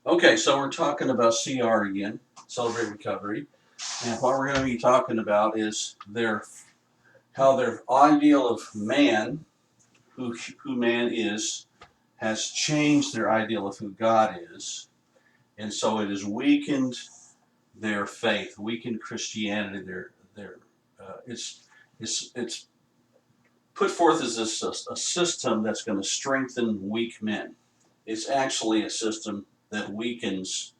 Okay, so we're talking about CR again, Celebrate Recovery. And what we're going to be talking about is how their ideal of man, who man is, has changed their ideal of who God is. And so it has weakened their faith, weakened Christianity. It's put forth as a system that's going to strengthen weak men. It's actually a system that weakens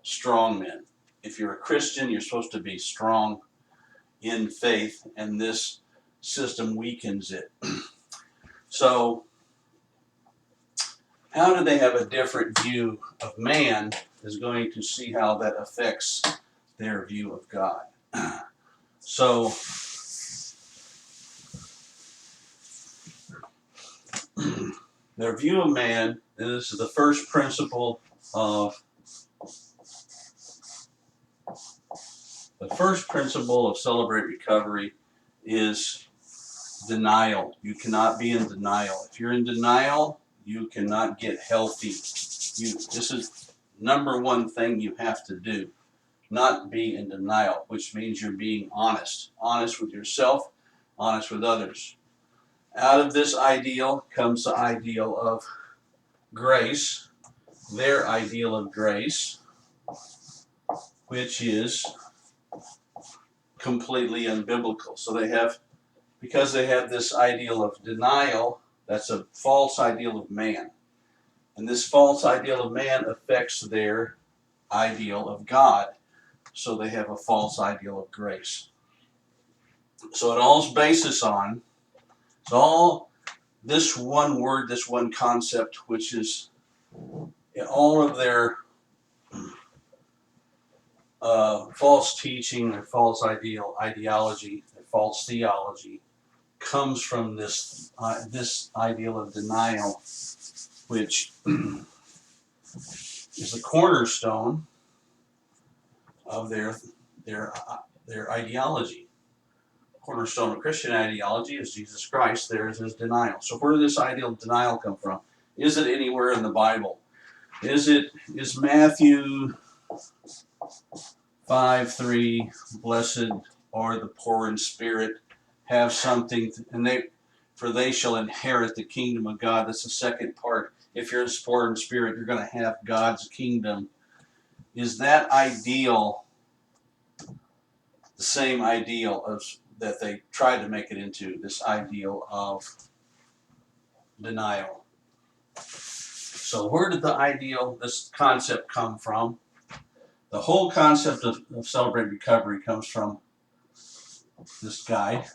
strong men. If you're a Christian, you're supposed to be strong in faith, and this system weakens it. So, how do they have a different view of man is going to see how that affects their view of God. So, their view of man, and this is the first principle of Celebrate Recovery, is denial. You cannot be in denial. If you're in denial, you cannot get healthy. This is number one thing you have to do. Not be in denial, which means you're being honest. Honest with yourself, honest with others. Out of this ideal comes the ideal of grace, their ideal of grace, which is completely unbiblical. So because they have this ideal of denial, that's a false ideal of man. And this false ideal of man affects their ideal of God. So they have a false ideal of grace. So it all's basis on, it's all this one word, this one concept, which is all of their false teaching, their false ideology, their false theology, comes from this ideal of denial, which is the cornerstone of their ideology. Cornerstone of Christian ideology is Jesus Christ. Theirs is denial. So where does this ideal of denial come from? Is it anywhere in the Bible? Is Matthew 5:3, blessed are the poor in spirit, have something, for they shall inherit the kingdom of God. That's the second part. If you're poor in spirit, you're going to have God's kingdom. Is that ideal the same ideal that they tried to make it into, this ideal of denial? So where did this concept come from? The whole concept of Celebrate Recovery comes from this guy,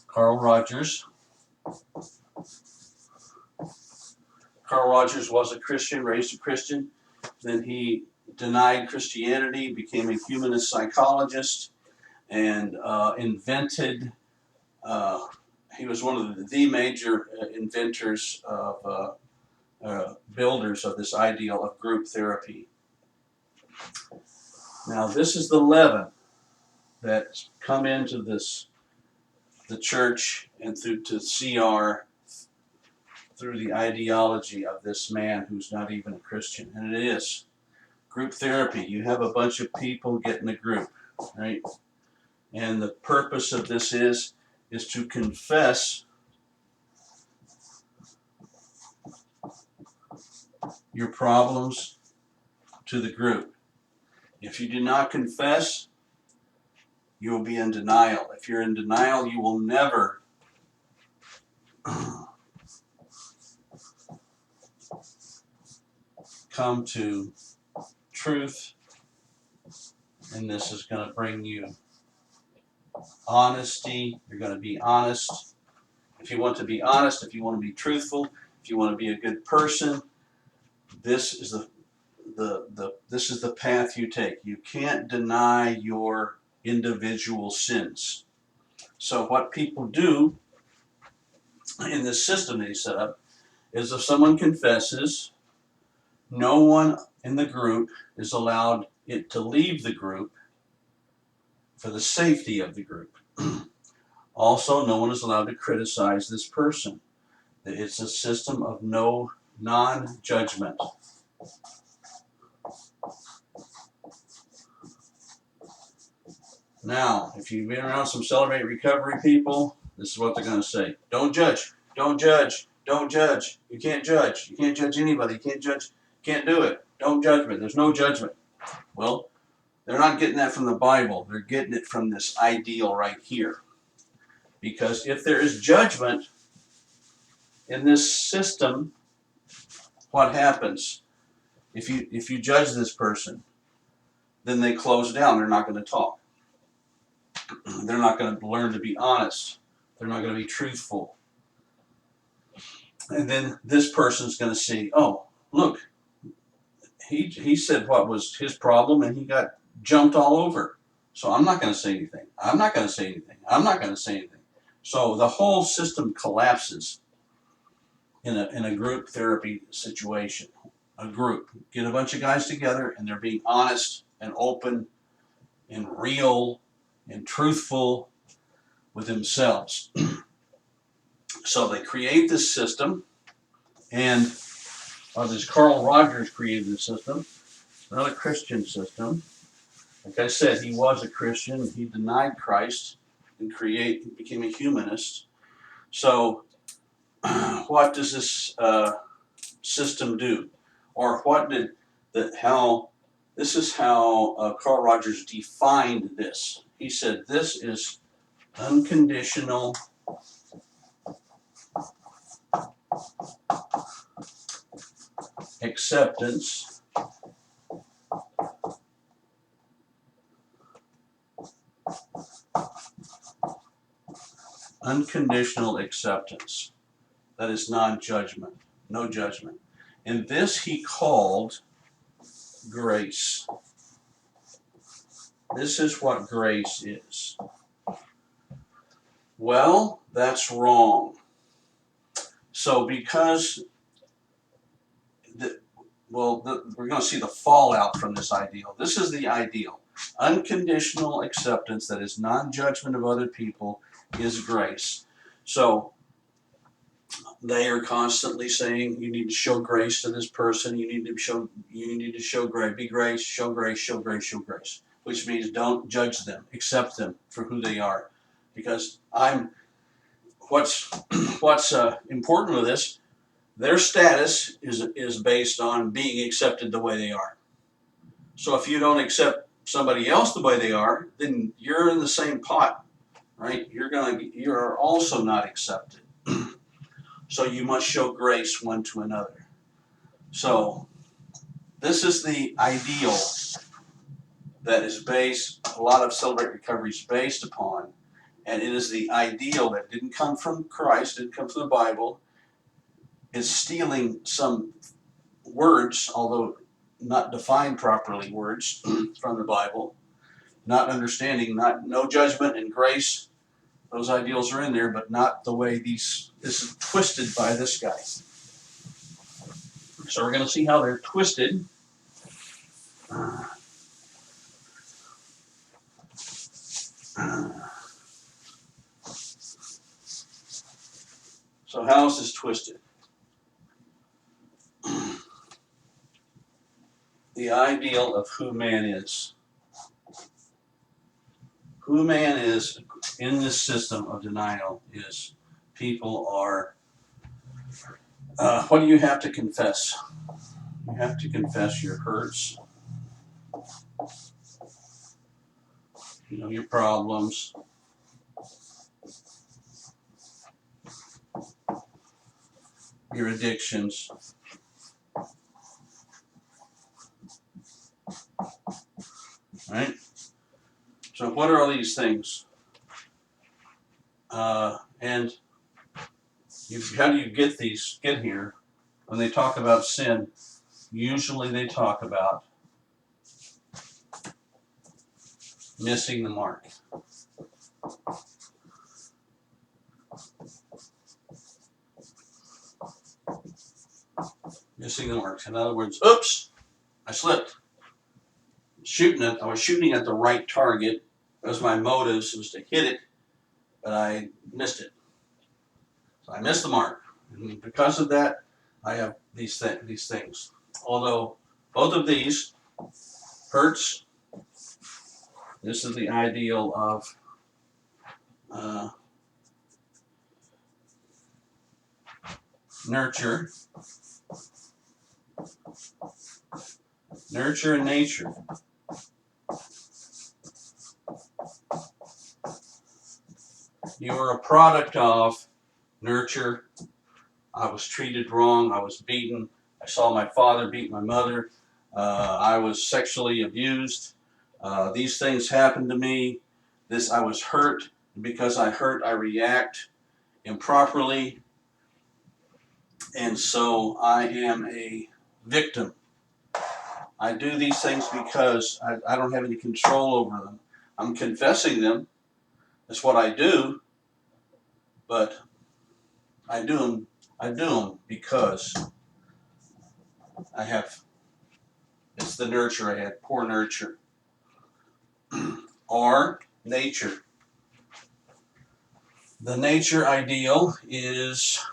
Carl Rogers. Carl Rogers was a Christian, raised a Christian. Then he denied Christianity, became a humanist psychologist, and invented. He was one of the major inventors of builders of this ideal of group therapy. Now, this is the leaven that's come into the church and through to CR through the ideology of this man who's not even a Christian. And it is group therapy. You have a bunch of people get in a group, right? And the purpose of this is to confess your problems to the group. If you do not confess, you will be in denial. If you're in denial, you will never come to truth, and this is going to bring you honesty. You're going to be honest. If you want to be honest, if you want to be truthful, if you want to be a good person, this is the path you take. You can't deny your individual sins. So what people do in this system they set up is if someone confesses, no one in the group is allowed to leave the group for the safety of the group. Also, no one is allowed to criticize this person. It's a system of no non-judgment. Now, if you've been around some Celebrate Recovery people, this is what they're going to say. Don't judge. Don't judge. Don't judge. You can't judge. You can't judge anybody. You can't judge. Can't do it. Don't judgment. There's no judgment. Well, they're not getting that from the Bible. They're getting it from this ideal right here. Because if there is judgment in this system, what happens? If you judge this person, then they close down. They're not going to talk. They're not going to learn to be honest. They're not going to be truthful. And then this person's going to see, oh, look, he said what was his problem and he got jumped all over. So I'm not going to say anything. I'm not going to say anything. I'm not going to say anything. So the whole system collapses in a group therapy situation. A group. Get a bunch of guys together and they're being honest and open and real and truthful with themselves. So they create this system, and this Carl Rogers created this system. It's not a Christian system. Like I said, he was a Christian. He denied Christ and became a humanist. So what does this system do? Or what did this is how Carl Rogers defined this. He said this is unconditional acceptance unconditional acceptance. That is non-judgment, no judgment. And this he called grace. This is what grace is. Well, that's wrong. So because we're going to see the fallout from this ideal. This is the ideal. Unconditional acceptance, that is non-judgment of other people, is grace. So they are constantly saying you need to show grace to this person. You need to show grace. Be grace. Show grace. Show grace. Show grace. Which means don't judge them. Accept them for who they are. Because what's important with this, their status is based on being accepted the way they are. So if you don't accept somebody else the way they are, then you're in the same pot, right? You're also not accepted. So you must show grace one to another. So this is the ideal that is a lot of Celebrate Recovery is based upon. And it is the ideal that didn't come from Christ, didn't come from the Bible. It's stealing some words, although not defined properly words from the Bible. Not understanding, no judgment and grace. Those ideals are in there, but not the way this is twisted by this guy. So we're going to see how they're twisted. So how is this twisted? The ideal of who man is. Who man is in this system of denial is people are, what do you have to confess? You have to confess your hurts, your problems, your addictions. Right? So what are all these things? And how do you get here? When they talk about sin, usually they talk about missing the mark. Missing the mark. In other words, oops, I slipped. I was shooting at the right target. That was my motives, was to hit it, but I missed it. So I missed the mark. And because of that, I have these things. Although both of these hurts, this is the ideal of nurture and nature. You are a product of nurture. I was treated wrong. I was beaten. I saw my father beat my mother. I was sexually abused. These things happened to me. I was hurt. Because I hurt, I react improperly. And so I am a victim. I do these things because I don't have any control over them. I'm confessing them. That's what I do. But I do them because it's the nurture I had, poor nurture. Or nature. The nature ideal is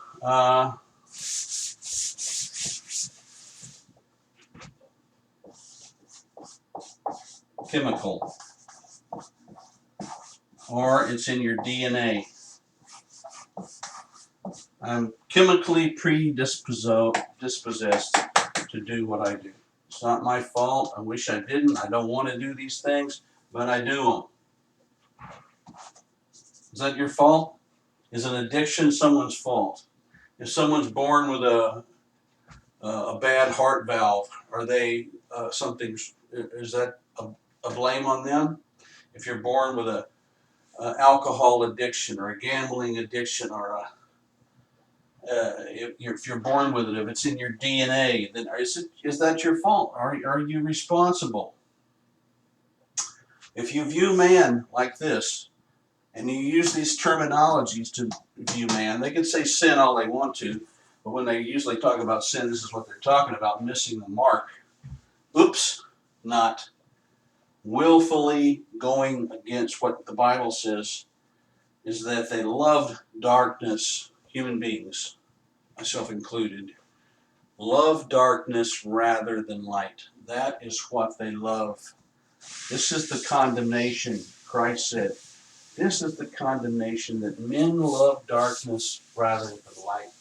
chemical. Or it's in your DNA. I'm chemically predisposed to do what I do. It's not my fault. I wish I didn't. I don't want to do these things, but I do them. Is that your fault? Is an addiction someone's fault? If someone's born with a bad heart valve, are they something? Is that a blame on them? If you're born with a alcohol addiction or a gambling addiction or if you're born with it, if it's in your DNA, then is that your fault? Are you responsible? If you view man like this, and you use these terminologies to view man, they can say sin all they want to, but when they usually talk about sin, this is what they're talking about, missing the mark. Oops, not willfully going against what the Bible says, is that they love darkness, human beings, myself included, love darkness rather than light. That is what they love. This is the condemnation. Christ said, this is the condemnation, that men love darkness rather than light.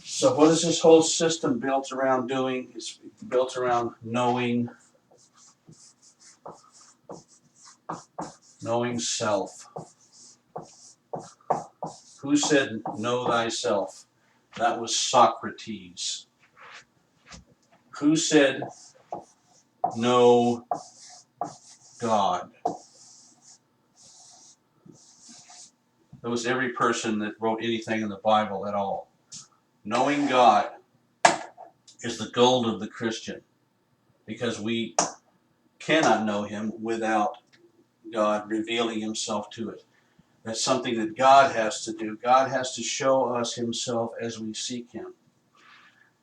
So what is this whole system built around doing? It's built around knowing self. Who said, know thyself? That was Socrates. Who said, know God? That was every person that wrote anything in the Bible at all. Knowing God is the goal of the Christian, because we cannot know Him without God revealing Himself to it. That's something that God has to do. God has to show us Himself as we seek Him.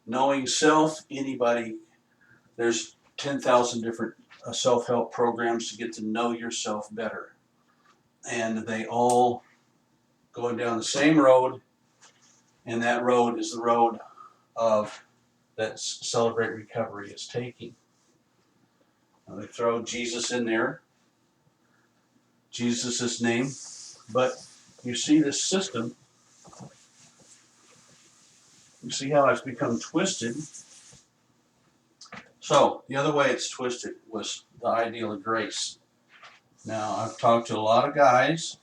Knowing self, there's 10,000 different self-help programs to get to know yourself better. And they all going down the same road, and that road is the road of that Celebrate Recovery is taking. Now they throw Jesus in there, Jesus' name, but you see this system, you see how it's become twisted. So the other way it's twisted was the ideal of grace. Now I've talked to a lot of guys,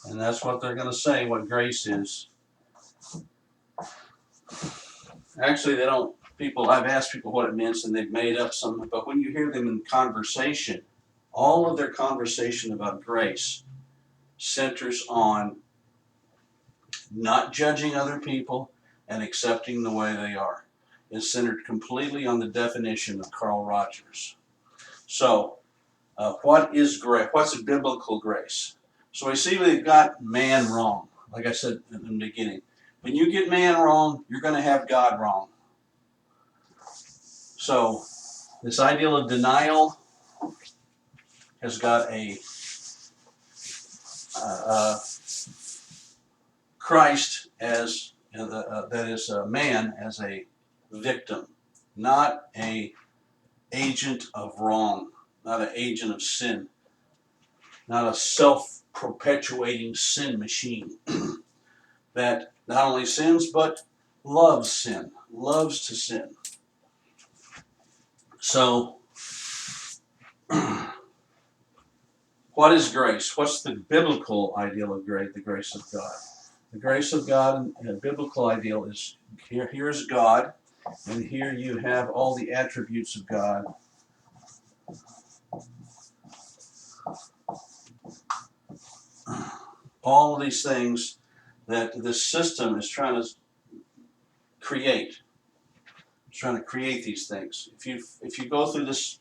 and that's what they're going to say, what grace is. Actually, I've asked people what it means, and they've made up something, but when you hear them in conversation, all of their conversation about grace centers on not judging other people and accepting the way they are. It's centered completely on the definition of Carl Rogers. So, what is grace? What's a biblical grace? So we see we've got man wrong, like I said in the beginning. When you get man wrong, you're going to have God wrong. So, this ideal of denial has got a Christ as that is a man as a victim, not a agent of wrong, not an agent of sin, not a self-perpetuating sin machine that not only sins but loves sin, loves to sin. So, what is grace? What's the biblical ideal of grace? The grace of God. The grace of God and the biblical ideal is here's God, and here you have all the attributes of God. All of these things that this system is trying to create. It's trying to create these things. If you go through this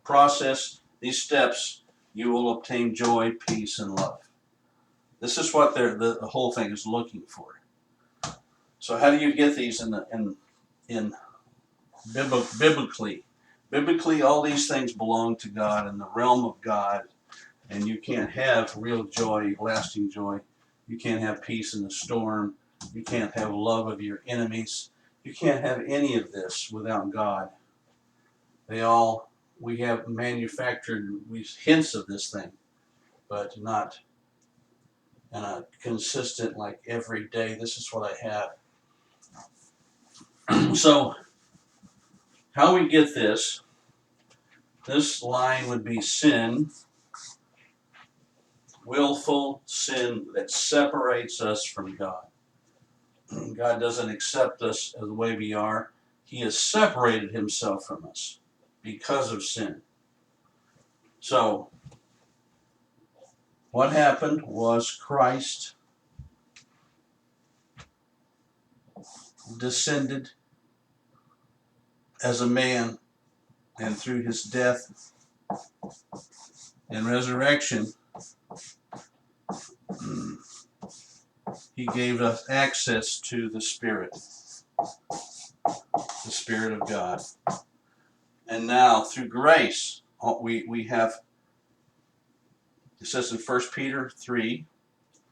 process, these steps, you will obtain joy, peace, and love. This is what the whole thing is looking for. So how do you get these in biblically? Biblically, all these things belong to God in the realm of God, and you can't have real joy, lasting joy. You can't have peace in the storm. You can't have love of your enemies. You can't have any of this without God. We have manufactured hints of this thing, but not in a consistent, like every day, this is what I have. So, how we get this line would be sin, willful sin that separates us from God. God doesn't accept us the way we are. He has separated himself from us because of sin. So, what happened was Christ descended as a man, and through his death and resurrection, he gave us access to the Spirit of God. And now, through grace, we have, it says in 1 Peter 3,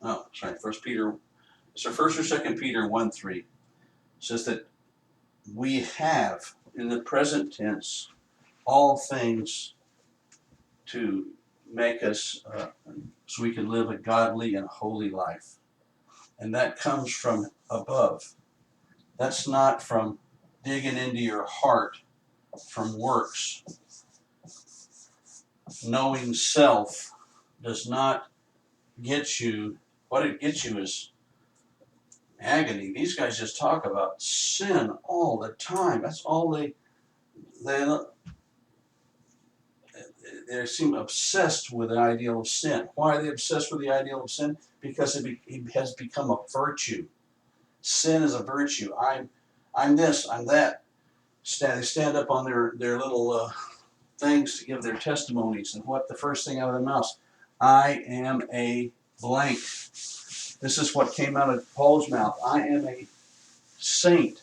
oh, sorry, 1 Peter, so 1 or 2 Peter 1:3, says that we have, in the present tense, all things to make us, so we can live a godly and holy life. And that comes from above. That's not from digging into your heart from works. Knowing self does not get you, what it gets you is agony. These guys just talk about sin all the time. That's all they seem obsessed with the ideal of sin. Why are they obsessed with the ideal of sin? Because it has become a virtue. Sin is a virtue. I'm this, I'm that. They stand up on their little things to give their testimonies, and what the first thing out of their mouths, I am a blank. This is what came out of Paul's mouth. I am a saint.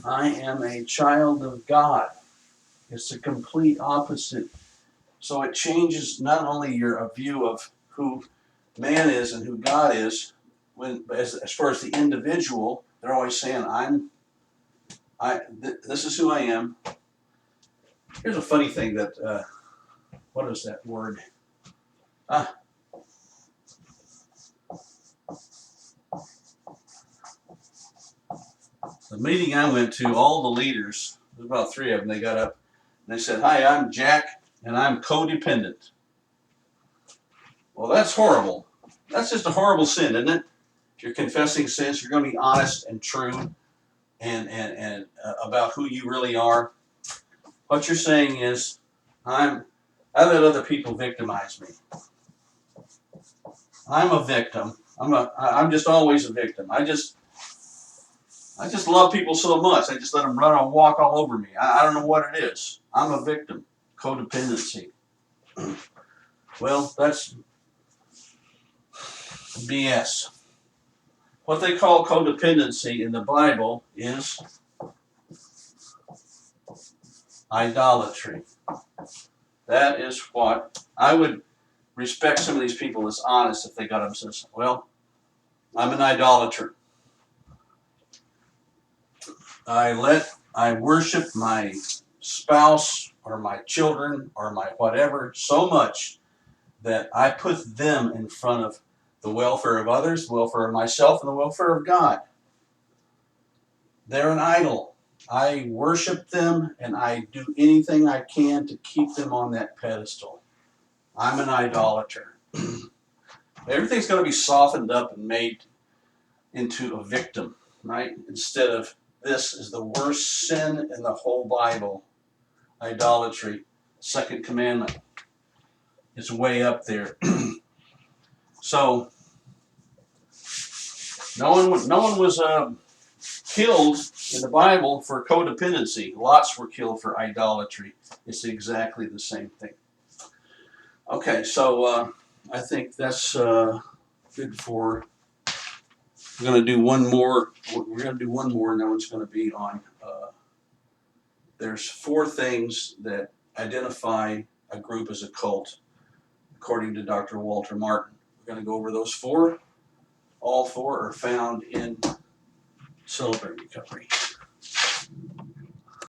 I am a child of God. It's the complete opposite. So it changes not only your view of who man is and who God is, as far as the individual, they're always saying, this is who I am. Here's a funny thing that, what is that word? The meeting I went to, all the leaders, there was about 3 of them, they got up and they said, hi, I'm Jack and I'm codependent. Well, that's horrible. That's just a horrible sin, isn't it? If you're confessing sins, you're going to be honest and true and about who you really are. What you're saying is, I let other people victimize me. I'm a victim. I'm just always a victim. I just love people so much. I just let them run and walk all over me. I don't know what it is. I'm a victim. Codependency. Well, that's BS. What they call codependency in the Bible is idolatry. That is what I would respect. Some of these people as honest if they got up and says, well, I'm an idolater. I worship my spouse or my children or my whatever so much that I put them in front of the welfare of others, the welfare of myself, and the welfare of God. They're an idol. I worship them and I do anything I can to keep them on that pedestal. I'm an idolater. Everything's going to be softened up and made into a victim, right? Instead of this is the worst sin in the whole Bible, idolatry. Second commandment is way up there. So no one was killed in the Bible for codependency. Lots were killed for idolatry. It's exactly the same thing. Okay, so I think that's good for. We're going to do one more. We're going to do one more, and that one's going to be on. There's 4 things that identify a group as a cult, according to Dr. Walter Martin. We're going to go over those 4. All 4 are found in Celebrate Recovery.